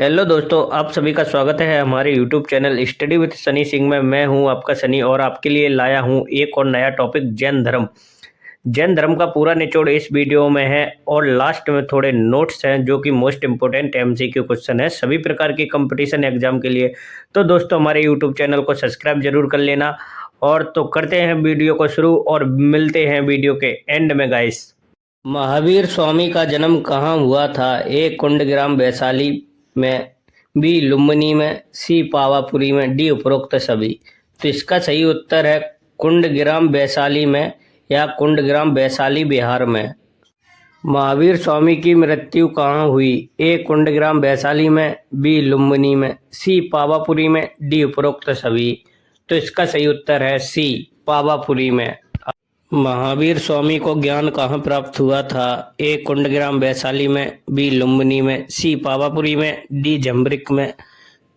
Hello दोस्तों, आप सभी का स्वागत है हमारे YouTube channel study with Sunny Singh में। मैं हूं आपका सनी और आपके लिए लाया हूं एक और नया टॉपिक, जैन धर्म। जैन धर्म का पूरा निचोड़ इस वीडियो में है और लास्ट में थोड़े नोट्स हैं जो कि मोस्ट इंपोर्टेंट एमसीक्यू क्वेश्चन है सभी प्रकार की कंपटीशन एग्जाम के लिए। तो दोस्तों, हमारे यूट्यूब चैनल को सब्सक्राइब जरूर कर लेना। और तो करते हैं वीडियो को शुरू और मिलते हैं वीडियो के एंड में गाइस। महावीर स्वामी का जन्म कहाँ हुआ था? ए कुंडग्राम वैशाली में, बी लुम्बिनी में, सी पावापुरी में, डी उपरोक्त सभी। तो इसका सही उत्तर है कुंडग्राम वैशाली में या कुंडग्राम वैशाली बिहार में। महावीर स्वामी की मृत्यु कहाँ हुई? ए कुंडग्राम वैशाली में, बी लुम्बिनी में, सी पावापुरी में, डी उपरोक्त सभी। तो इसका सही उत्तर है सी पावापुरी में। महावीर स्वामी को ज्ञान कहाँ प्राप्त हुआ था? ए कुंडग्राम वैशाली में, बी लुम्बिनी में, सी पावापुरी में, डी जम्ब्रिक में।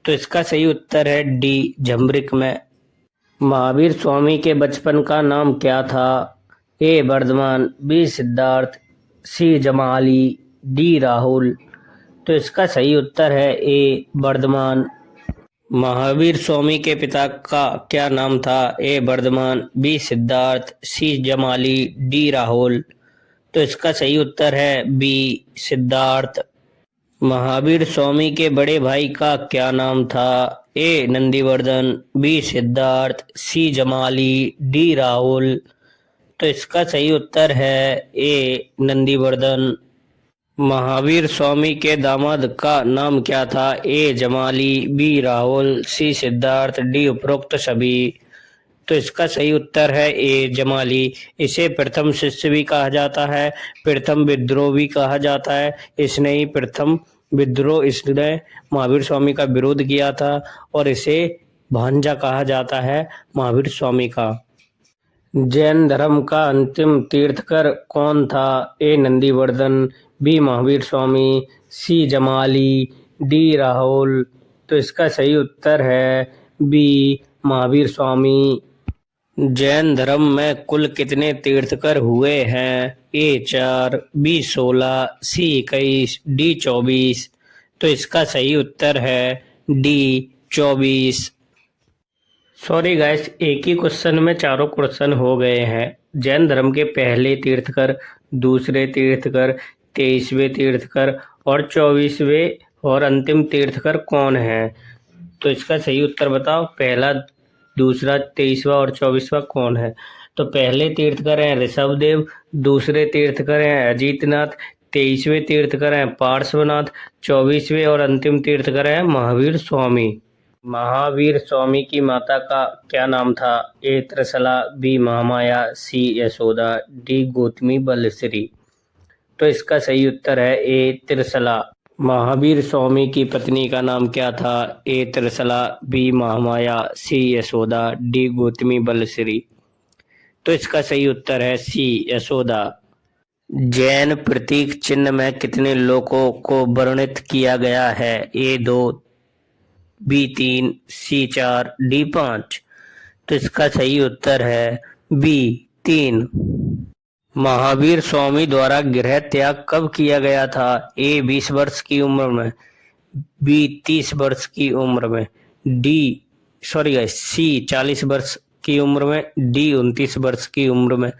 तो इसका सही उत्तर है डी जम्ब्रिक में। महावीर स्वामी के बचपन का नाम क्या था? ए वर्धमान, बी सिद्धार्थ, सी जमाली, डी राहुल। तो इसका सही उत्तर है ए वर्धमान। महावीर स्वामी के पिता का क्या नाम था? ए वर्धमान, बी सिद्धार्थ, सी जमाली, डी राहुल। तो इसका सही उत्तर है बी सिद्धार्थ। महावीर स्वामी के बड़े भाई का क्या नाम था? ए नंदीवर्धन, बी सिद्धार्थ, सी जमाली, डी राहुल। तो इसका सही उत्तर है ए नंदीवर्धन। महावीर स्वामी के दामाद का नाम क्या था? ए जमाली, बी राहुल, सी सिद्धार्थ, डी उपरोक्त सभी। तो इसका सही उत्तर है ए जमाली। इसे प्रथम शिष्य भी कहा जाता है, प्रथम विद्रोह भी कहा जाता है। इसने ही प्रथम विद्रोह, इसने महावीर स्वामी का विरोध किया था और इसे भांजा कहा जाता है महावीर स्वामी का। जैन धर्म का अंतिम तीर्थकर कौन था? ए नंदीवर्धन, बी महावीर स्वामी, सी जमाली, डी राहुल। तो इसका सही उत्तर है बी महावीर स्वामी। जैन धर्म में कुल कितने तीर्थकर हुए हैं? ए 4, बी 16, सी 21, डी 24। तो इसका सही उत्तर है डी 24। सॉरी गाइस, एक ही क्वेश्चन में चारों क्वेश्चन हो गए हैं। जैन धर्म के पहले तीर्थकर, दूसरे तीर्थकर, 23वें तीर्थकर और 24वें और अंतिम तीर्थकर कौन है? तो इसका सही उत्तर बताओ। पहला, दूसरा, 23वां और 24वां कौन है? तो पहले तीर्थकर हैं ऋषभदेव, दूसरे तीर्थकर हैं अजीतनाथ, 23वें तीर्थकर हैं पार्श्वनाथ, 24वें और अंतिम तीर्थकर हैं महावीर स्वामी। महावीर स्वामी की माता का क्या नाम था? ए त्रिशला, बी महामाया, सी यशोदा, डी गौतमी बलश्री। तो इसका सही उत्तर है ए त्रिशला। महावीर स्वामी की पत्नी का नाम क्या था? ए त्रिशला, बी महामाया, सी यशोदा, डी गौतमी बलश्री। तो इसका सही उत्तर है सी यशोदा। जैन प्रतीक चिन्ह में कितने लोगों को वर्णित किया गया है? ए 2, बी 3, सी 4, डी 5। तो इसका सही उत्तर है बी 3। महावीर स्वामी द्वारा गृह त्याग कब किया गया था? ए 20 वर्ष की उम्र में, बी 30 वर्ष की उम्र में, सी 40 वर्ष की उम्र में, डी 29 वर्ष की उम्र में।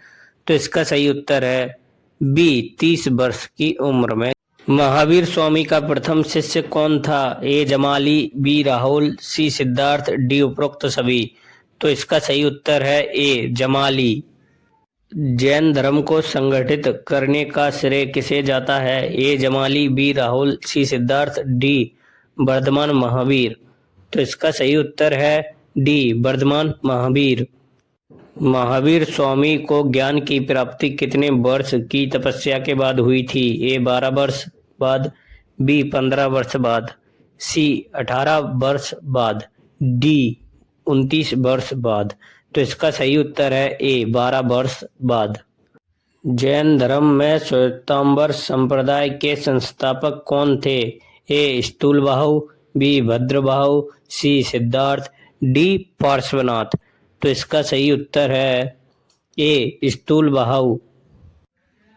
तो इसका सही उत्तर है बी 30 वर्ष की उम्र में। महावीर स्वामी का प्रथम शिष्य कौन था? ए जमाली, बी राहुल, सी सिद्धार्थ, डी उपरोक्त सभी। तो इसका सही उत्तर है ए जमाली। जैन धर्म को संगठित करने का श्रेय किसे जाता है? ए जमाली, बी राहुल, सी सिद्धार्थ, डी वर्धमान महावीर। तो इसका सही उत्तर है डी वर्धमान महावीर। महावीर स्वामी को ज्ञान की प्राप्ति कितने वर्ष की तपस्या के बाद हुई थी? ए 12 वर्ष बाद, बी 15 वर्ष बाद, सी 18 वर्ष बाद, डी 29 वर्ष बाद। तो इसका सही उत्तर है ए 12 वर्ष बाद। जैन धर्म में श्वेतांबर संप्रदाय के संस्थापक कौन थे? ए स्थूलबाहु, बी भद्रबाहु, सी सिद्धार्थ, डी पार्श्वनाथ। तो इसका सही उत्तर है ए स्थूलबाहु।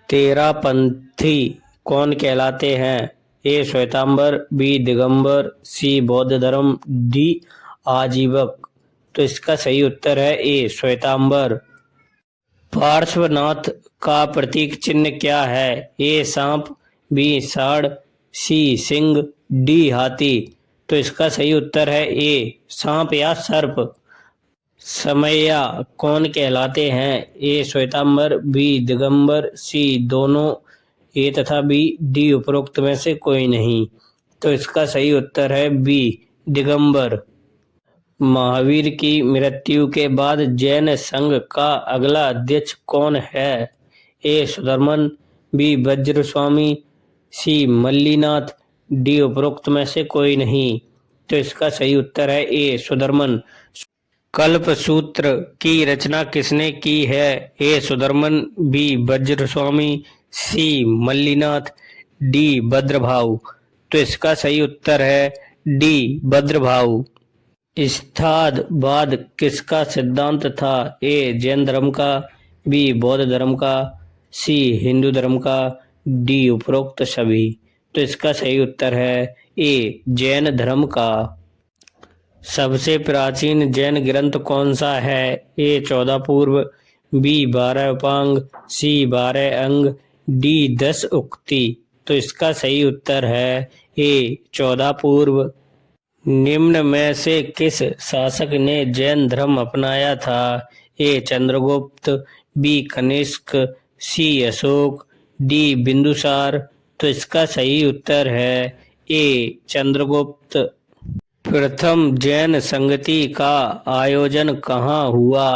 तेरापंथी कौन कहलाते हैं? ए श्वेतांबर, बी दिगंबर, सी बौद्ध धर्म, डी आजीवक। तो इसका सही उत्तर है ए श्वेतांबर। पार्श्वनाथ का प्रतीक चिन्ह क्या है? ए सांप, बी सांड, सी सिंह, डी हाथी। तो इसका सही उत्तर है ए सांप या सर्प। समैया कौन कहलाते हैं? ए श्वेतांबर, बी दिगंबर, सी दोनों, ए तथा बी, डी उपरोक्त में से कोई नहीं। तो इसका सही उत्तर है बी दिगंबर। महावीर की मृत्यु के बाद जैन संघ का अगला अध्यक्ष कौन है? ए सुधर्मन, बी वज्रस्वामी, सी मल्लीनाथ, डी उपरोक्त में से कोई नहीं। तो इसका सही उत्तर है ए सुधर्मन। कल्पसूत्र की रचना किसने की है? ए सुधर्मन, बी वज्रस्वामी, सी मल्लीनाथ, डी भद्रभाऊ। तो इसका सही उत्तर है डी भद्रभाऊ। इत्यादि किसका सिद्धांत था? ए जैन धर्म का, बी बौद्ध धर्म का, सी हिंदू धर्म का, डी उपरोक्त सभी। तो इसका सही उत्तर है ए जैन धर्म का। सबसे प्राचीन जैन ग्रंथ कौन सा है? ए 14 पूर्व, बी 12 उपांग, सी 12 अंग, डी 10 उक्ति। तो इसका सही उत्तर है ए 14 पूर्व। निम्न में से किस शासक ने जैन धर्म अपनाया था? ए चंद्रगुप्त, बी कनिष्क, सी अशोक, डी बिंदुसार। तो इसका सही उत्तर है ए चंद्रगुप्त। प्रथम जैन संगति का आयोजन कहाँ हुआ?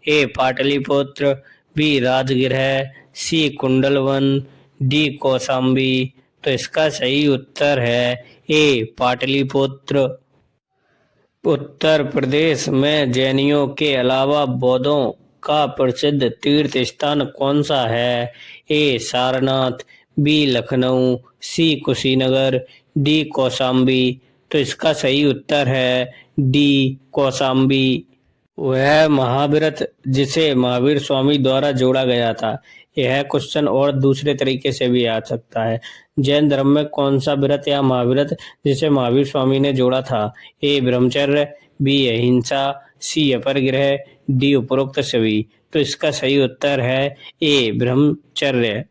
ए पाटलिपुत्र, बी राजगृह, सी कुंडलवन, डी कौशाम्बी। तो इसका सही उत्तर है ए पाटलिपुत्र। उत्तर प्रदेश में जैनियों के अलावा बौद्धों का प्रसिद्ध तीर्थ स्थान कौन सा है? ए सारनाथ, बी लखनऊ, सी कुशीनगर, डी कौशाम्बी। तो इसका सही उत्तर है डी कौशाम्बी। वह महाव्रत जिसे महावीर स्वामी द्वारा जोड़ा गया था। यह क्वेश्चन और दूसरे तरीके से भी आ सकता है। जैन धर्म में कौन सा व्रत या महाव्रत जिसे महावीर स्वामी ने जोड़ा था? ए ब्रह्मचर्य, बी अहिंसा, सी अपरिग्रह, डी उपरोक्त सभी। तो इसका सही उत्तर है ए ब्रह्मचर्य।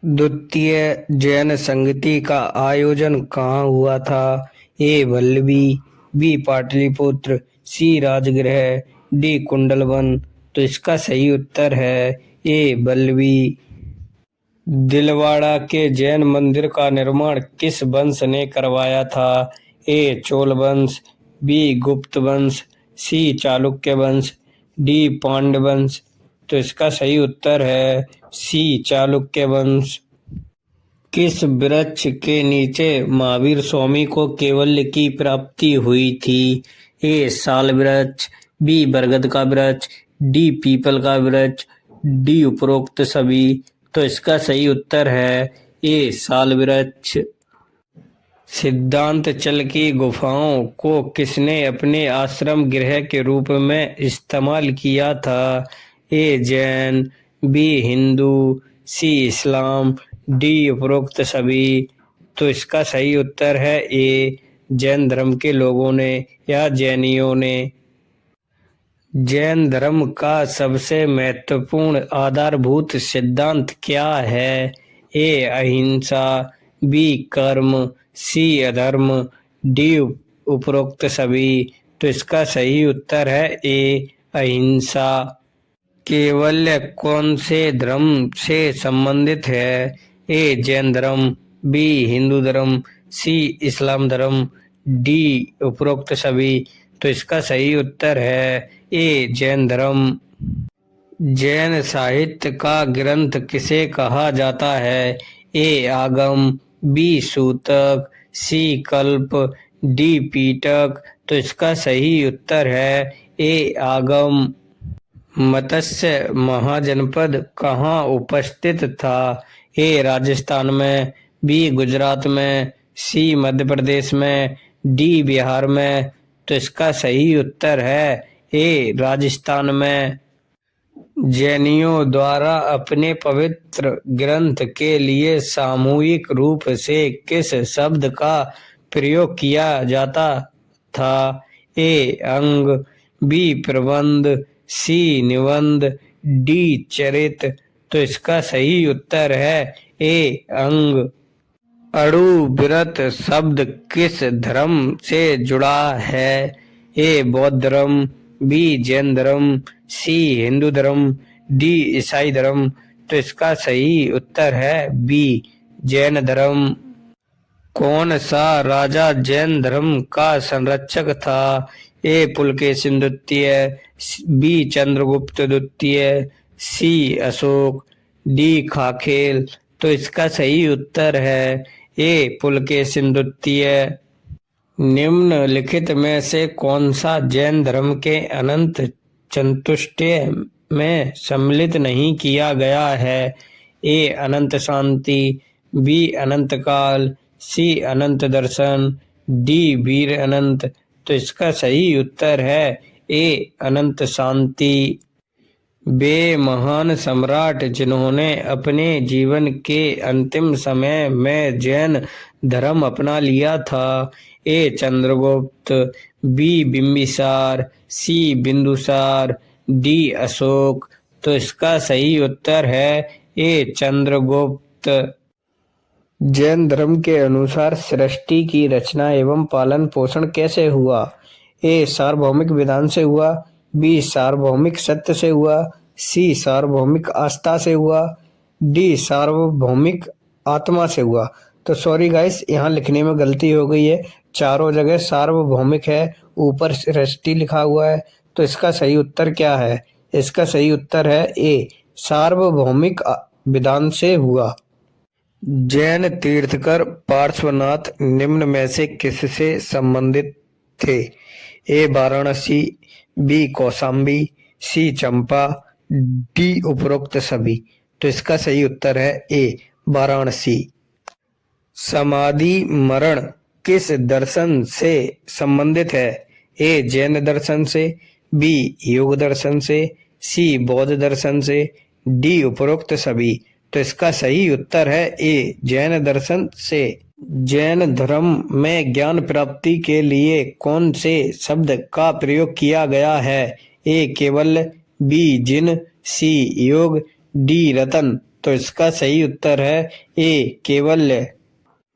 द्वितीय जैन संगति का आयोजन कहाँ हुआ था? ए वल्लभी, बी पाटलिपुत्र, सी राजगृह, डी कुंडलवन। तो इसका सही उत्तर है ए वल्लभी। दिलवाड़ा के जैन मंदिर का निर्माण किस वंश ने करवाया था? ए चोल वंश, बी गुप्त वंश, सी चालुक्य वंश, डी पांड्य वंश। तो इसका सही उत्तर है सी चालुक्य वंश। किस वृक्ष के नीचे महावीर स्वामी को कैवल्य की प्राप्ति हुई थी? ए साल वृक्ष, बी बरगद का वृक्ष, डी पीपल का वृक्ष, डी उपरोक्त सभी। तो इसका सही उत्तर है ए साल वृक्ष। सिद्धांत चल की गुफाओं को किसने अपने आश्रम गृह के रूप में इस्तेमाल किया था? ए जैन, बी हिंदू, सी इस्लाम, डी उपरोक्त सभी। तो इसका सही उत्तर है ए जैन धर्म के लोगों ने या जैनियों ने। जैन धर्म का सबसे महत्वपूर्ण आधारभूत सिद्धांत क्या है? ए अहिंसा, बी कर्म, सी अधर्म, डी उपरोक्त सभी। तो इसका सही उत्तर है ए अहिंसा। कैवल्य कौन से धर्म से संबंधित है? ए जैन धर्म, बी हिंदू धर्म, सी इस्लाम धर्म, डी उपरोक्त सभी। तो इसका सही उत्तर है ए जैन धर्म। जैन साहित्य का ग्रंथ किसे कहा जाता है? ए आगम, बी सूतक, सी कल्प, डी पीटक। तो इसका सही उत्तर है ए आगम। मत्स्य महाजनपद कहाँ उपस्थित था? ए राजस्थान में, बी गुजरात में, सी मध्य प्रदेश में, डी बिहार में। तो इसका सही उत्तर है ए राजस्थान में। जैनियों द्वारा अपने पवित्र ग्रंथ के लिए सामूहिक रूप से किस शब्द का प्रयोग किया जाता था? ए अंग, बी प्रबंध, सी निबंध, डी चरित। तो इसका सही उत्तर है ए अंग। अणु व्रत शब्द किस धर्म से जुड़ा है? ए बौद्ध धर्म, बी जैन धर्म, सी हिंदू धर्म, डी ईसाई धर्म। तो इसका सही उत्तर है बी जैन धर्म। कौन सा राजा जैन धर्म का संरक्षक था? ए पुलकेशिन द्वितीय, बी चंद्रगुप्त द्वितीय, सी अशोक, डी खाकेल। तो इसका सही उत्तर है ए पुलकेशिन द्वितीय। निम्नलिखित में से कौन सा जैन धर्म के अनंत चतुष्टय में सम्मिलित नहीं किया गया है? ए अनंत शांति, बी अनंत काल, सी अनंत दर्शन, डी वीर अनंत। तो इसका सही उत्तर है ए अनंत शांति। वे महान सम्राट जिन्होंने अपने जीवन के अंतिम समय में जैन धर्म अपना लिया था? ए चंद्रगुप्त, बी बिंबिसार, सी बिंदुसार, डी अशोक। तो इसका सही उत्तर है ए चंद्रगुप्त। जैन धर्म के अनुसार सृष्टि की रचना एवं पालन पोषण कैसे हुआ? ए सार्वभौमिक विधान से हुआ, बी सार्वभौमिक सत्य से हुआ, सी सार्वभौमिक आस्था से हुआ, डी सार्वभौमिक आत्मा से हुआ। तो सॉरी गाइस, यहाँ लिखने में गलती हो गई है। चारों जगह सार्वभौमिक है, ऊपर सृष्टि लिखा हुआ है। तो इसका सही उत्तर क्या है? इसका सही उत्तर है ए सार्वभौमिक विधान से हुआ। जैन तीर्थकर पार्श्वनाथ निम्न में से किससे संबंधित थे? ए वाराणसी, बी कौशाम्बी, सी चंपा, डी उपरोक्त सभी। तो इसका सही उत्तर है ए वाराणसी। समाधि मरण किस दर्शन से संबंधित है? ए जैन दर्शन से, बी योग दर्शन से, सी बौद्ध दर्शन से, डी उपरोक्त सभी। तो इसका सही उत्तर है ए जैन दर्शन से। जैन धर्म में ज्ञान प्राप्ति के लिए कौन से शब्द का प्रयोग किया गया है? ए केवल, बी जिन, सी योग, डी रतन। तो इसका सही उत्तर है ए केवल्य।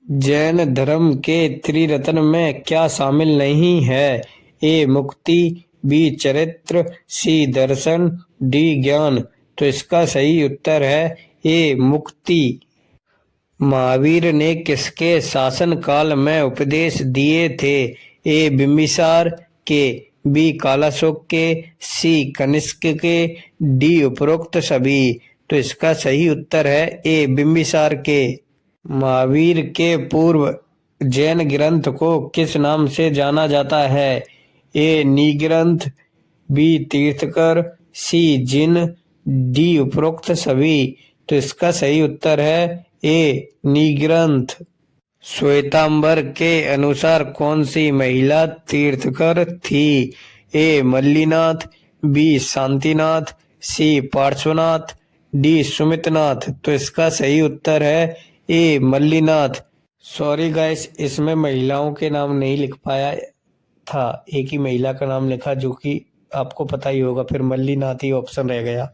जैन धर्म के त्रिरत्न में क्या शामिल नहीं है? ए मुक्ति, बी चरित्र, सी दर्शन, डी ज्ञान। तो इसका सही उत्तर है ए मुक्ति। महावीर ने किसके शासन काल में उपदेश दिए थे? ए बिंबिसार के, बी कालाशोक के, सी कनिष्क के, डी उपरोक्त सभी। तो इसका सही उत्तर है ए बिंबिसार के। महावीर के पूर्व जैन ग्रंथ को किस नाम से जाना जाता है? ए निग्रंथ, बी तीर्थकर, सी जिन, डी उपरोक्त सभी। तो इसका सही उत्तर है ए निग्रंथ। श्वेतांबर के अनुसार कौन सी महिला तीर्थकर थी? ए मल्लीनाथ, बी शांतिनाथ, सी पार्श्वनाथ, डी सुमितनाथ। तो इसका सही उत्तर है ए मल्लीनाथ। सॉरी गाइस, इसमें महिलाओं के नाम नहीं लिख पाया था, एक ही महिला का नाम लिखा जो कि आपको पता ही होगा, फिर मल्लीनाथ ही ऑप्शन रह गया।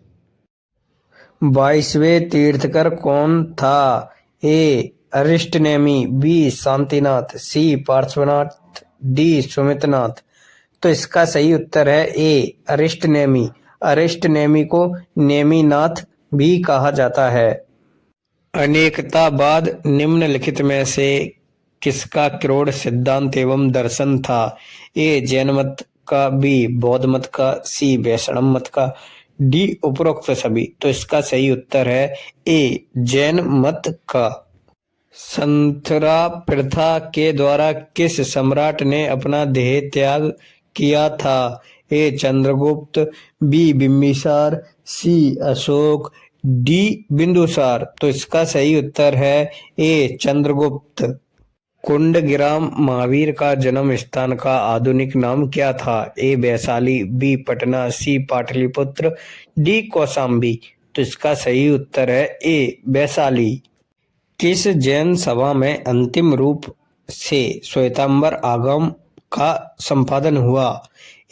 22वें तीर्थकर कौन था? ए अरिष्टनेमी, बी शांतिनाथ, सी पार्श्वनाथ, डी सुमितनाथ। तो इसका सही उत्तर है ए अरिष्टनेमी। अरिष्टनेमी को नेमीनाथ भी कहा जाता है। अनेकतावाद निम्नलिखित में से किसका क्रोध सिद्धांत एवं दर्शन था? ए जैन मत का, बी बौद्ध मत का, सी वैष्णव मत का, डी उपरोक्त सभी। तो इसका सही उत्तर है ए जैन मत का। संथरा प्रथा के द्वारा किस सम्राट ने अपना देह त्याग किया था? ए चंद्रगुप्त, बी बिंबिसार, सी अशोक, डी बिंदुसार। तो इसका सही उत्तर है ए चंद्रगुप्त। कुंडग्राम महावीर का जन्म स्थान का आधुनिक नाम क्या था? ए वैशाली, बी पटना, सी पाटलिपुत्र, डी कौशाम्बी। तो इसका सही उत्तर है ए वैशाली। किस जैन सभा में अंतिम रूप से श्वेतांबर आगम का संपादन हुआ?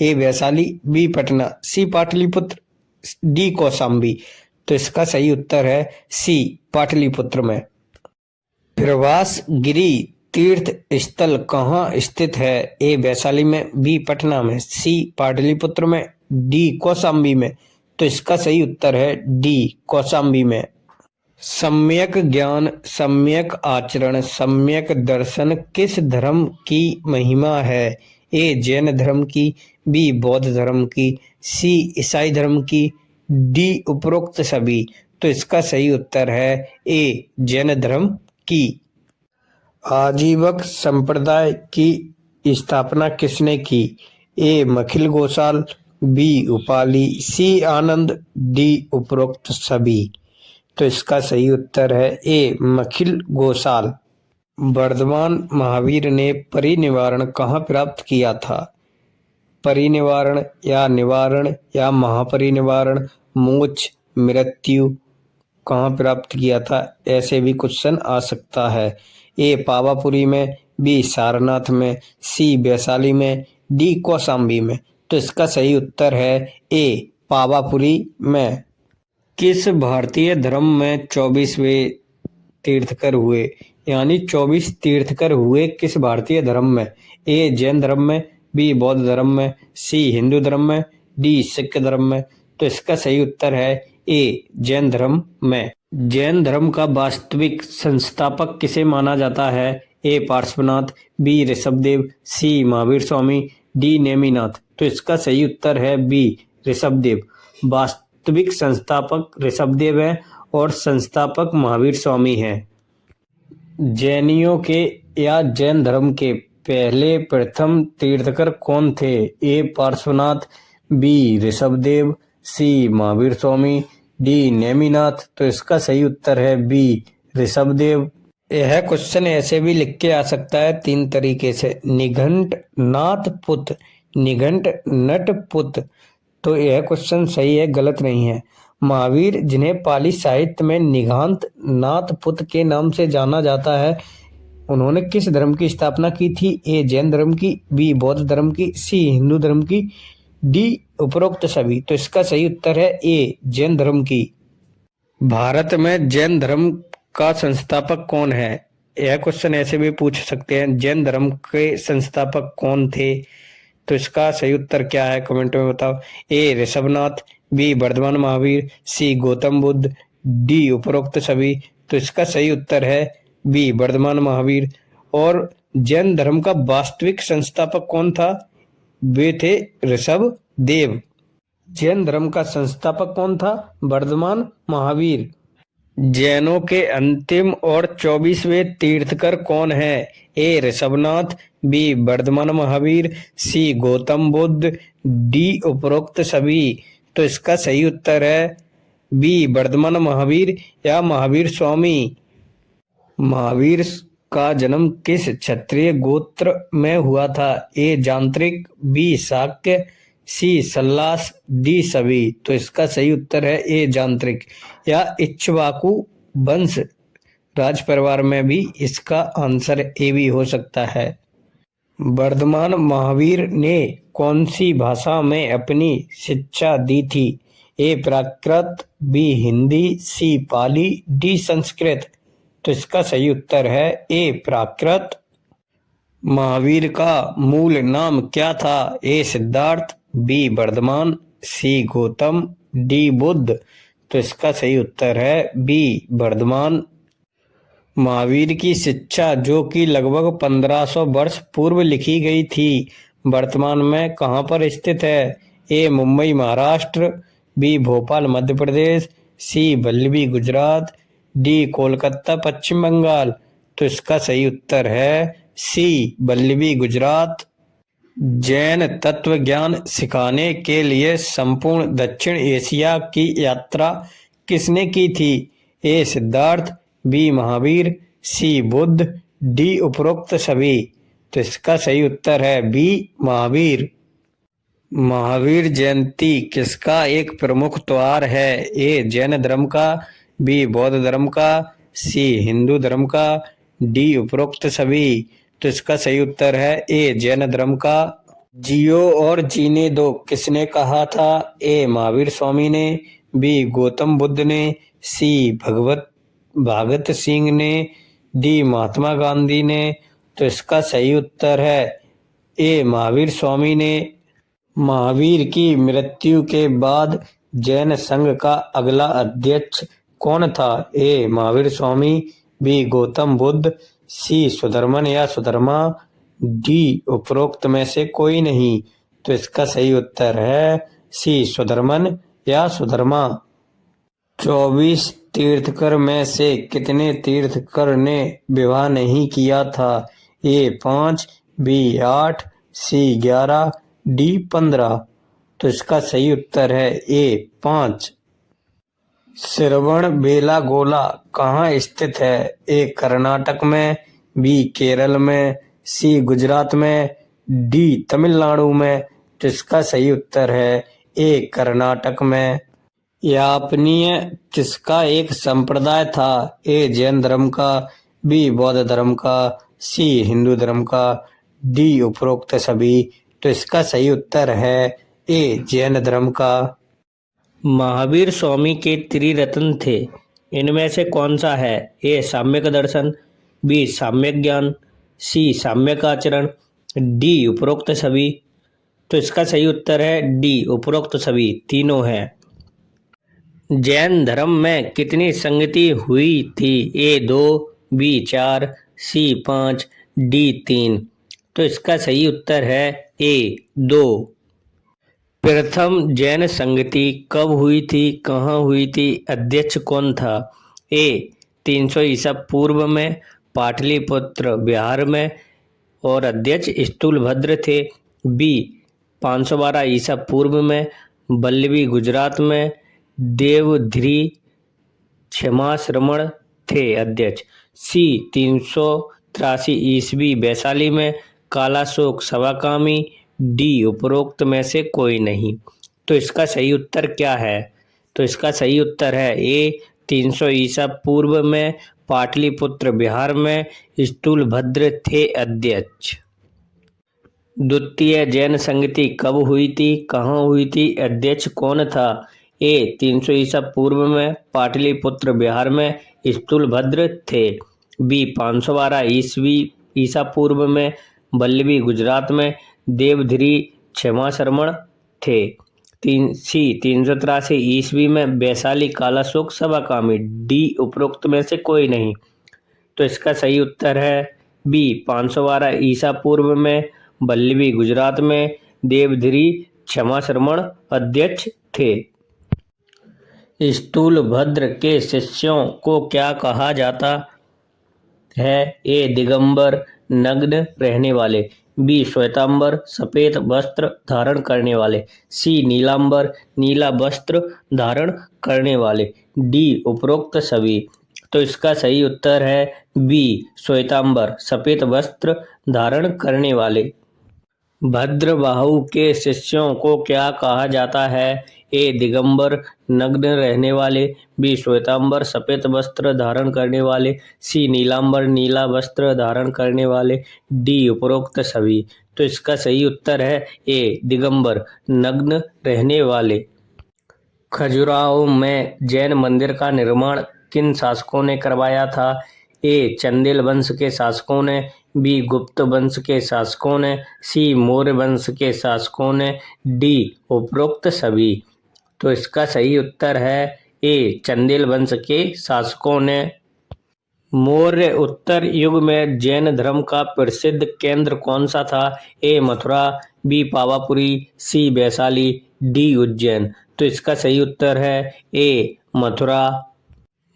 ए वैशाली, बी पटना, सी पाटलिपुत्र, डी कौशाम्बी। तो इसका सही उत्तर है सी पाटलिपुत्र में। प्रवास गिरी तीर्थ स्थल कहाँ स्थित है? ए वैशाली में, बी पटना में, सी पाटलिपुत्र में, डी कौशाम्बी में। तो इसका सही उत्तर है डी कौशाम्बी में। सम्यक ज्ञान, सम्यक आचरण, सम्यक दर्शन किस धर्म की महिमा है? ए जैन धर्म की, बी बौद्ध धर्म की, सी ईसाई धर्म की, डी उपरोक्त सभी। तो इसका सही उत्तर है ए जैन धर्म की। आजीवक संप्रदाय की स्थापना किसने की? ए मखिल गोसाल, बी उपाली, सी आनंद, डी उपरोक्त सभी। तो इसका सही उत्तर है ए मखिल गोसाल। वर्धमान महावीर ने परिनिवारण कहाँ प्राप्त किया था? परिनिवारण या निवारण या महापरिनिवारण, मोक्ष, मृत्यु कहाँ प्राप्त किया था? ऐसे भी क्वेश्चन आ सकता है। ए पावापुरी में, बी सारनाथ में, सी वैशाली में, डी कौशाम्बी में। तो इसका सही उत्तर है ए पावापुरी में। किस भारतीय धर्म में 24वें तीर्थकर हुए? यानी 24 तीर्थकर हुए किस भारतीय धर्म में? ए जैन धर्म में, बी बौद्ध धर्म में, सी हिंदू धर्म में, डी सिख धर्म में। तो इसका सही उत्तर है ए जैन धर्म में। जैन धर्म का वास्तविक संस्थापक किसे माना जाता है? ए पार्श्वनाथ, बी ऋषभदेव, सी महावीर स्वामी, डी नेमिनाथ। तो इसका सही उत्तर है बी ऋषभदेव। वास्तविक संस्थापक ऋषभदेव है और संस्थापक महावीर स्वामी हैं। जैनियों के या जैन धर्म के पहले प्रथम तीर्थकर कौन थे? ए पार्श्वनाथ, बी ऋषभदेव, सी महावीर स्वामी, डी नेमिनाथ। तो इसका सही उत्तर है बी ऋषभदेव। यह क्वेश्चन ऐसे भी लिख के आ सकता है 3 तरीके से, निघंट नाथ पुत, निघंट नट पुत। तो यह क्वेश्चन सही है, गलत नहीं है। महावीर जिन्हें पाली साहित्य में निघांत नाथ पुत के नाम से जाना जाता है, उन्होंने किस धर्म की स्थापना की थी? ए जैन धर्म की, बी बौद्ध धर्म की, सी हिंदू धर्म की, डी उपरोक्त सभी। तो इसका सही उत्तर है ए जैन धर्म की। भारत में जैन धर्म का संस्थापक कौन है? यह क्वेश्चन ऐसे भी पूछ सकते हैं, जैन धर्म के संस्थापक कौन थे? तो इसका सही उत्तर क्या है, कमेंट में बताओ। ए ऋषभनाथ, बी वर्धमान महावीर, सी गौतम बुद्ध, डी उपरोक्त सभी। तो इसका सही उत्तर है बी वर्धमान महावीर। और जैन धर्म का वास्तविक संस्थापक कौन था? वे थे ऋषभदेव। जैन धर्म का संस्थापक कौन था? वर्धमान महावीर। जैनों के अंतिम और 24वें तीर्थकर कौन है? ए ऋषभनाथ, बी वर्धमान महावीर, सी गौतम बुद्ध, डी उपरोक्त सभी। तो इसका सही उत्तर है बी वर्धमान महावीर या महावीर स्वामी। महावीर का जन्म किस क्षत्रिय गोत्र में हुआ था? ए जांत्रिक, बी शाक्य, सी सल्लास, डी सभी। तो इसका सही उत्तर है ए जांत्रिक या इक्ष्वाकु वंश राज परिवार में भी इसका आंसर ए भी हो सकता है। वर्धमान महावीर ने कौन सी भाषा में अपनी शिक्षा दी थी? ए प्राकृत, बी हिंदी, सी पाली, डी संस्कृत। तो इसका सही उत्तर है ए प्राकृत। महावीर का मूल नाम क्या था? ए सिद्धार्थ, बी वर्धमान, सी गौतम, डी बुद्ध। तो इसका सही उत्तर है बी वर्धमान। महावीर की शिक्षा जो कि लगभग 1500 वर्ष पूर्व लिखी गई थी, वर्तमान में कहाँ पर स्थित है? ए मुंबई महाराष्ट्र, बी भोपाल मध्य प्रदेश, सी वल्लभी गुजरात, डी कोलकाता पश्चिम बंगाल। तो इसका सही उत्तर है सी वल्लभी गुजरात। जैन तत्व ज्ञान सिखाने के लिए संपूर्ण दक्षिण एशिया की यात्रा किसने की थी? ए सिद्धार्थ, बी महावीर, सी बुद्ध, डी उपरोक्त सभी। तो इसका सही उत्तर है बी महावीर। महावीर जयंती किसका एक प्रमुख त्योहार है? ए जैन धर्म का, बी बौद्ध धर्म का, सी हिंदू धर्म का, डी उपरोक्त सभी। तो इसका सही उत्तर है ए जैन धर्म का। जियो और जीने दो किसने कहा था? ए महावीर स्वामी ने, बी गौतम बुद्ध ने, सी भगत सिंह ने, डी महात्मा गांधी ने। तो इसका सही उत्तर है ए महावीर स्वामी ने। महावीर की मृत्यु के बाद जैन संघ का अगला अध्यक्ष कौन था? ए महावीर स्वामी, बी गौतम बुद्ध, सी सुधर्मन या सुधर्मा, डी उपरोक्त में से कोई नहीं। तो इसका सही उत्तर है सी सुधर्मन या सुधर्मा। 24 तीर्थकर में से कितने तीर्थकर ने विवाह नहीं किया था? ए 5, बी 8, सी 11, डी 15। तो इसका सही उत्तर है ए 5। श्रवण बेलागोला कहाँ स्थित है? ए कर्नाटक में, बी केरल में, सी गुजरात में, डी तमिलनाडु में। तो इसका सही उत्तर है ए कर्नाटक में। यापनीय किसका एक संप्रदाय था? ए जैन धर्म का, बी बौद्ध धर्म का, सी हिंदू धर्म का, डी उपरोक्त सभी। तो इसका सही उत्तर है ए जैन धर्म का। महावीर स्वामी के त्रिरत्न थे, इनमें से कौन सा है? ए साम्यक दर्शन, बी साम्यक ज्ञान, सी साम्यक आचरण, डी उपरोक्त सभी। तो इसका सही उत्तर है डी उपरोक्त सभी, तीनों हैं। जैन धर्म में कितनी संगति हुई थी? ए 2, बी 4, सी 5, डी 3। तो इसका सही उत्तर है ए 2। प्रथम जैन संगति कब हुई थी, कहाँ हुई थी, अध्यक्ष कौन था? ए 300 ईसा पूर्व में पाटलिपुत्र बिहार में और अध्यक्ष स्थूलभद्र थे। बी 512 ईसा पूर्व में बल्लभी गुजरात में देवधिरी क्षमाश्रमण थे अध्यक्ष। सी 383 ईस्वी वैशाली में कालाशोक सवाकामी, डी उपरोक्त में से कोई नहीं। तो इसका सही उत्तर क्या है? तो इसका सही उत्तर है ए 300 ईसा पूर्व में पाटलिपुत्र बिहार में स्थूलभद्र थे अध्यक्ष। द्वितीय जैन संगति कब हुई थी, कहाँ हुई थी, अध्यक्ष कौन था? ए 300 ईसा पूर्व में पाटलिपुत्र बिहार में स्थूलभद्र थे। बी 512 ईसा पूर्व में बल्लभी गुजरात में देवधिरी क्षमाश्रमण थे। सी 383 ईस्वी में वैशाली कालाशोक सवाकामी, डी उपरोक्त में से कोई नहीं। तो इसका सही उत्तर है बी 512 ईसा पूर्व में बल्लभी गुजरात में देवधिरी क्षमाश्रमण अध्यक्ष थे। स्थूलभद्र के शिष्यों को क्या कहा जाता है? ए दिगंबर नग्न रहने वाले, बी श्वेतांबर सफेद वस्त्र धारण करने वाले, सी नीलांबर नीला वस्त्र धारण करने वाले, डी उपरोक्त सभी। तो इसका सही उत्तर है बी श्वेतांबर सफेद वस्त्र धारण करने वाले। भद्रबाहु के शिष्यों को क्या कहा जाता है? ए दिगंबर नग्न रहने वाले, बी श्वेतांबर सफेद वस्त्र धारण करने वाले, सी नीलांबर नीला वस्त्र धारण करने वाले, डी उपरोक्त सभी। तो इसका सही उत्तर है ए दिगंबर नग्न रहने वाले। खजुराहो में जैन मंदिर का निर्माण किन शासकों ने करवाया था? ए चंदेल वंश के शासकों ने, बी गुप्त वंश के शासकों ने, सी मौर्य वंश के शासकों ने, डी उपरोक्त सभी। तो इसका सही उत्तर है ए चंदेल वंश के शासकों ने। मौर्य उत्तर युग में जैन धर्म का प्रसिद्ध केंद्र कौन सा था? ए मथुरा, बी पावापुरी, सी वैशाली, डी उज्जैन। तो इसका सही उत्तर है ए मथुरा।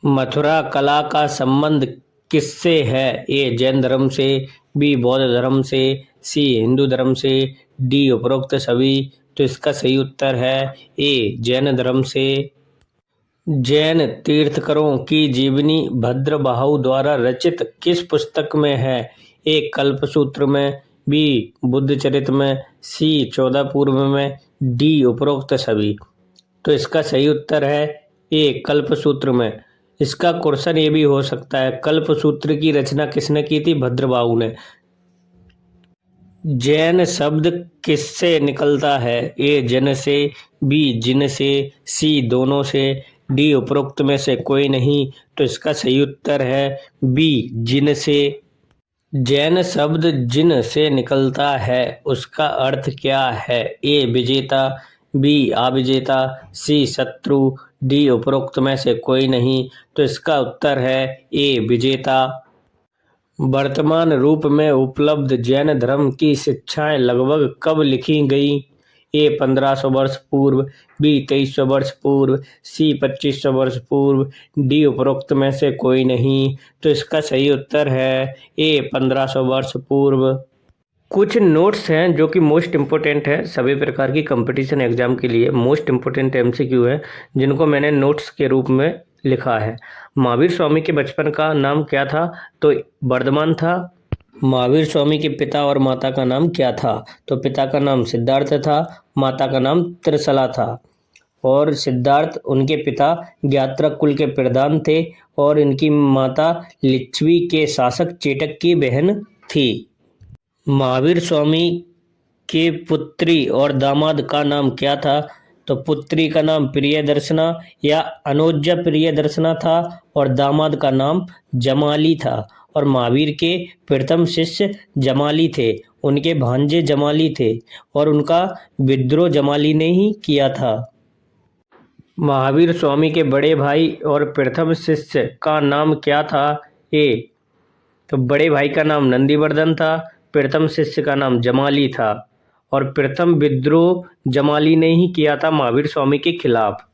मथुरा कला का संबंध किससे है? ए जैन धर्म से, बी बौद्ध धर्म से, सी हिंदू धर्म से, डी उपरोक्त सभी। तो इसका सही उत्तर है ए जैन धर्म से। जैन तीर्थंकरों की जीवनी भद्रबाहु द्वारा रचित किस पुस्तक में है? ए. कल्पसूत्र में, बी. बुद्धचरित में, सी. 14 पूर्व में, डी. उपरोक्त सभी। तो इसका सही उत्तर है ए. कल्पसूत्र में। इसका क्वेश्चन ये भी हो सकता है, कल्पसूत्र की रचना किसने की थी? भद्रबाहु ने। जैन शब्द किससे निकलता है? ए. जन से, बी. जिन से, सी. दोनों से, डी. उपरोक्त में से कोई नहीं। तो इसका सही उत्तर है बी. जिन से। जैन शब्द जिन से निकलता है, उसका अर्थ क्या है? ए. विजेता, बी. अविजेता, सी. शत्रु, डी. उपरोक्त में से कोई नहीं। तो इसका उत्तर है ए. विजेता। वर्तमान रूप में उपलब्ध जैन धर्म की शिक्षाएं लगभग कब लिखी गईं? ए. 1500 वर्ष पूर्व, बी. 2300 वर्ष पूर्व, सी. 2500 वर्ष पूर्व, डी. उपरोक्त में से कोई नहीं। तो इसका सही उत्तर है ए. 1500 वर्ष पूर्व। कुछ नोट्स हैं जो कि मोस्ट इम्पोर्टेंट है सभी प्रकार की कंपटीशन एग्जाम के लिए। मोस्ट इम्पोर्टेंट एमसीक्यू है जिनको मैंने नोट्स के रूप में लिखा है। महावीर स्वामी के बचपन का नाम क्या था? तो वर्धमान था। महावीर स्वामी के पिता और माता का नाम क्या था? तो पिता का नाम सिद्धार्थ था, माता का नाम त्रिशला था। और सिद्धार्थ उनके पिता ज्ञात्रक कुल के प्रधान थे और इनकी माता लिच्छवी के शासक चेटक की बहन थी। महावीर स्वामी के पुत्री और दामाद का नाम क्या था? तो पुत्री का नाम प्रियदर्शना या अनुज्जा प्रियदर्शना था और दामाद का नाम जमाली था। और महावीर के प्रथम शिष्य जमाली थे, उनके भांजे जमाली थे और उनका विद्रोह जमाली ने ही किया था। महावीर स्वामी के बड़े भाई और प्रथम शिष्य का नाम क्या था? ए. तो बड़े भाई का नाम नंदीवर्धन था, प्रथम शिष्य का नाम जमाली था और प्रथम विद्रोह जमाली ने ही किया था महावीर स्वामी के खिलाफ।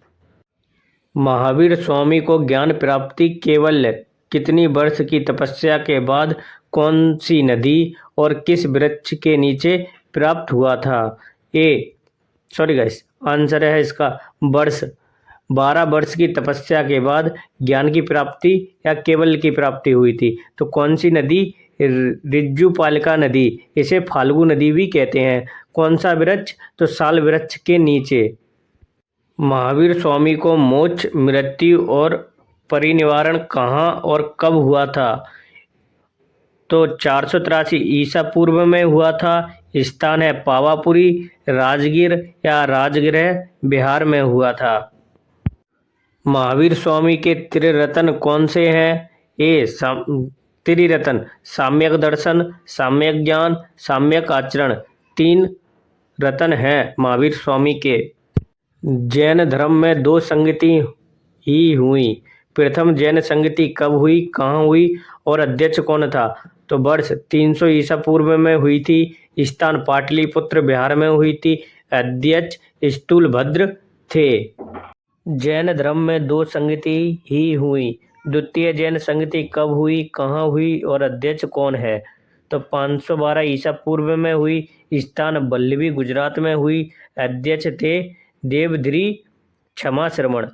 महावीर स्वामी को ज्ञान प्राप्ति केवल कितनी वर्ष की तपस्या के बाद कौन सी नदी और किस वृक्ष के नीचे प्राप्त हुआ था? आंसर है इसका वर्ष। 12 वर्ष की तपस्या के बाद ज्ञान की प्राप्ति या केवल की प्राप्ति हुई थी। तो कौन सी नदी? ऋजुपालिका नदी, इसे फाल्गु नदी भी कहते हैं। कौन सा वृक्ष? तो साल वृक्ष के नीचे। महावीर स्वामी को मोक्ष, मृत्यु और परिनिर्वाण कहाँ और कब हुआ था? तो 483 ईसा पूर्व में हुआ था। स्थान है पावापुरी, राजगीर या राजगृह, बिहार में हुआ था। महावीर स्वामी के त्रिरत्न कौन से हैं? ए. त्रिरत्न सम्यक दर्शन, सम्यक ज्ञान, सम्यक आचरण, 3 रत्न हैं महावीर स्वामी के। जैन धर्म में 2 संगति ही हुई। प्रथम जैन संगति कब हुई, कहाँ हुई और अध्यक्ष कौन था? तो वर्ष 300 ईसा पूर्व में हुई थी। स्थान पाटलिपुत्र, बिहार में हुई थी। अध्यक्ष स्थूलभद्र थे। जैन धर्म में 2 संगति ही हुई। द्वितीय जैन संगति कब हुई, कहाँ हुई और अध्यक्ष कौन है? तो 512 ईसा पूर्व में हुई। स्थान वल्लभी, गुजरात में हुई। अध्यक्ष थे देवधिरी क्षमा श्रवण।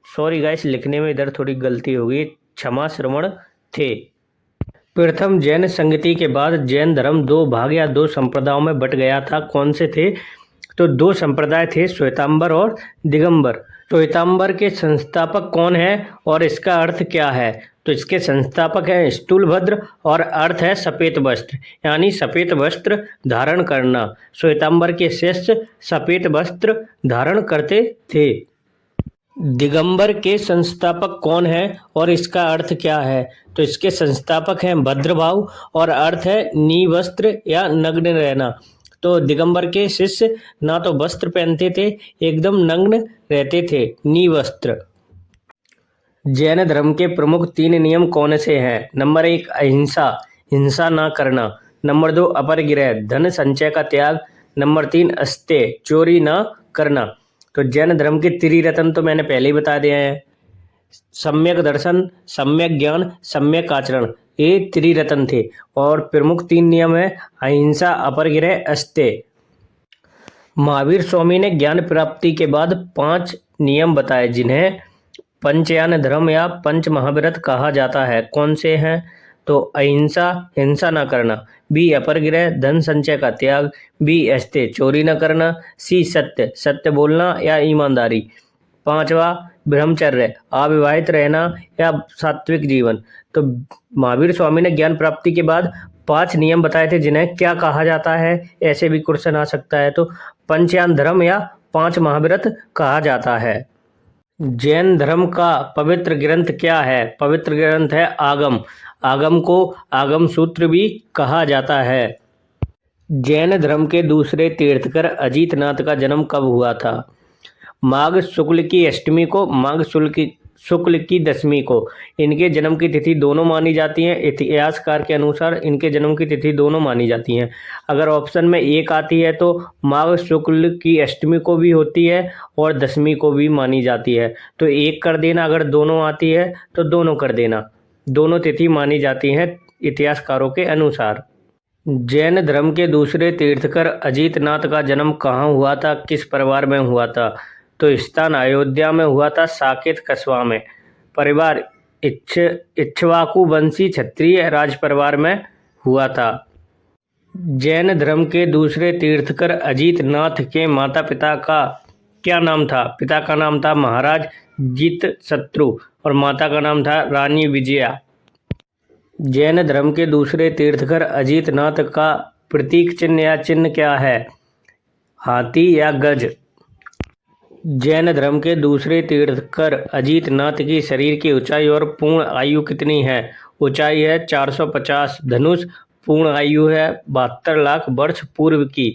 सॉरी गाइस, लिखने में इधर थोड़ी गलती हो गई, क्षमा श्रवण थे। प्रथम जैन संगति के बाद जैन धर्म 2 भाग या 2 संप्रदायों में बट गया था। कौन से थे? तो 2 संप्रदाय थे, श्वेतांबर और दिगंबर। श्वेतांबर के संस्थापक कौन है और इसका अर्थ क्या है? तो इसके संस्थापक हैं स्थूलभद्र और अर्थ है सफेद वस्त्र, यानी सफेद वस्त्र धारण करना। श्वेतांबर के शिष्य सफेद वस्त्र धारण करते थे। दिगंबर के संस्थापक कौन है और इसका अर्थ क्या है? तो इसके संस्थापक हैं भद्रभाव और अर्थ है निवस्त्र या नग्न रहना। तो दिगंबर के शिष्य ना तो वस्त्र पहनते थे, एकदम नग्न रहते थे, निवस्त्र। जैन धर्म के प्रमुख 3 नियम कौन से हैं? नंबर 1 अहिंसा, हिंसा ना करना। नंबर 2 अपरिग्रह, धन संचय का त्याग। नंबर 3 अस्तेय, चोरी ना करना। तो जैन धर्म के त्रिरत्न तो मैंने पहले ही बता दिए हैं, सम्यक दर्शन, सम्यक ज्ञान, सम्यक आचरण, ये त्रिरत्न थे। और प्रमुख 3 नियम है अहिंसा, अपरिग्रह, अस्तेय। महावीर स्वामी ने ज्ञान प्राप्ति के बाद 5 नियम बताए, जिन्हें पंचयान धर्म या पंच महाव्रत कहा जाता है, कौन से हैं? तो अहिंसा, हिंसा न करना, बी अपरग्रह, धन संचय का त्याग, बी अस्ते, चोरी न करना, सी सत्य, सत्य बोलना या ईमानदारी, पांचवा ब्रह्मचर्य, अविवाहित रहना या सात्विक जीवन। तो महावीर स्वामी ने ज्ञान प्राप्ति के बाद 5 नियम बताए थे जिन्हें क्या कहा जाता है, ऐसे भी क्वेश्चन आ सकता है। तो पंचयान धर्म या 5 महाव्रत कहा जाता है। जैन धर्म का पवित्र ग्रंथ क्या है? पवित्र ग्रंथ है आगम। आगम को आगम सूत्र भी कहा जाता है। जैन धर्म के दूसरे तीर्थकर अजीतनाथ का जन्म कब हुआ था? माघ शुक्ल की अष्टमी को, माघ शुक्ल की दशमी को। इनके जन्म की तिथि दोनों मानी जाती हैं। इतिहासकार के अनुसार इनके जन्म की तिथि दोनों मानी जाती हैं। अगर ऑप्शन में एक आती है तो माघ शुक्ल की अष्टमी को भी होती है और दशमी को भी मानी जाती है, तो एक कर देना। अगर दोनों आती है तो दोनों कर देना। दोनों तिथि मानी जाती हैं इतिहासकारों के अनुसार। जैन धर्म के दूसरे तीर्थकर अजीतनाथ का जन्म कहाँ हुआ था? किस परिवार में हुआ था? तो स्थान अयोध्या में हुआ था, साकेत कस्बा में। परिवार इक्ष्वाकु वंशी क्षत्रिय राज परिवार में हुआ था। जैन धर्म के दूसरे तीर्थकर अजीतनाथ के माता पिता का क्या नाम था? पिता का नाम था महाराज जीतशत्रु और माता का नाम था रानी विजया। जैन धर्म के दूसरे तीर्थकर अजीतनाथ का प्रतीक चिन्ह या चिन्ह क्या है? हाथी या गज। जैन धर्म के दूसरे तीर्थकर अजीतनाथ की शरीर की ऊंचाई और पूर्ण आयु कितनी है? ऊंचाई है 450 धनुष, पूर्ण आयु है 72 लाख वर्ष पूर्व की।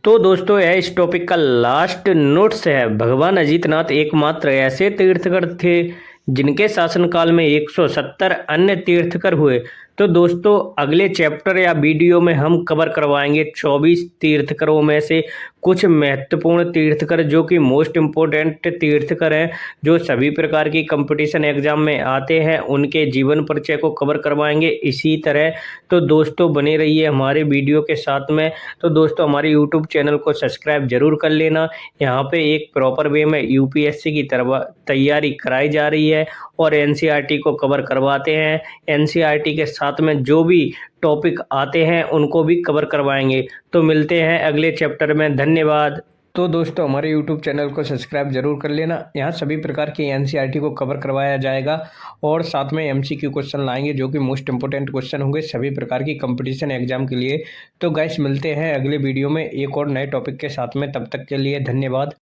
तो दोस्तों यह इस टॉपिक का लास्ट नोट्स है। भगवान अजीतनाथ एकमात्र ऐसे तीर्थकर थे जिनके शासनकाल में 170 अन्य तीर्थकर हुए। तो दोस्तों अगले चैप्टर या वीडियो में हम कवर करवाएंगे 24 तीर्थकरों में से कुछ महत्वपूर्ण तीर्थकर जो कि मोस्ट इम्पोर्टेंट तीर्थकर हैं, जो सभी प्रकार की कंपटीशन एग्जाम में आते हैं, उनके जीवन परिचय को कवर करवाएंगे इसी तरह। तो दोस्तों बने रहिए हमारे वीडियो के साथ में। तो दोस्तों हमारे यूट्यूब चैनल को सब्सक्राइब जरूर कर लेना। यहाँ पे एक प्रॉपर वे में यूपीएससी की तैयारी कराई जा रही है और एनसीईआरटी को कवर करवाते हैं। एनसीईआरटी के साथ में जो भी टॉपिक आते हैं उनको भी कवर करवाएंगे। तो मिलते हैं अगले चैप्टर में। धन्यवाद। तो दोस्तों हमारे YouTube चैनल को सब्सक्राइब जरूर कर लेना। यहाँ सभी प्रकार की एनसीईआरटी को कवर करवाया जाएगा और साथ में एमसीक्यू क्वेश्चन लाएंगे जो कि मोस्ट इंपोर्टेंट क्वेश्चन होंगे सभी प्रकार की कंपटीशन एग्जाम के लिए। तो गाइस मिलते हैं अगले वीडियो में एक और नए टॉपिक के साथ में। तब तक के लिए धन्यवाद।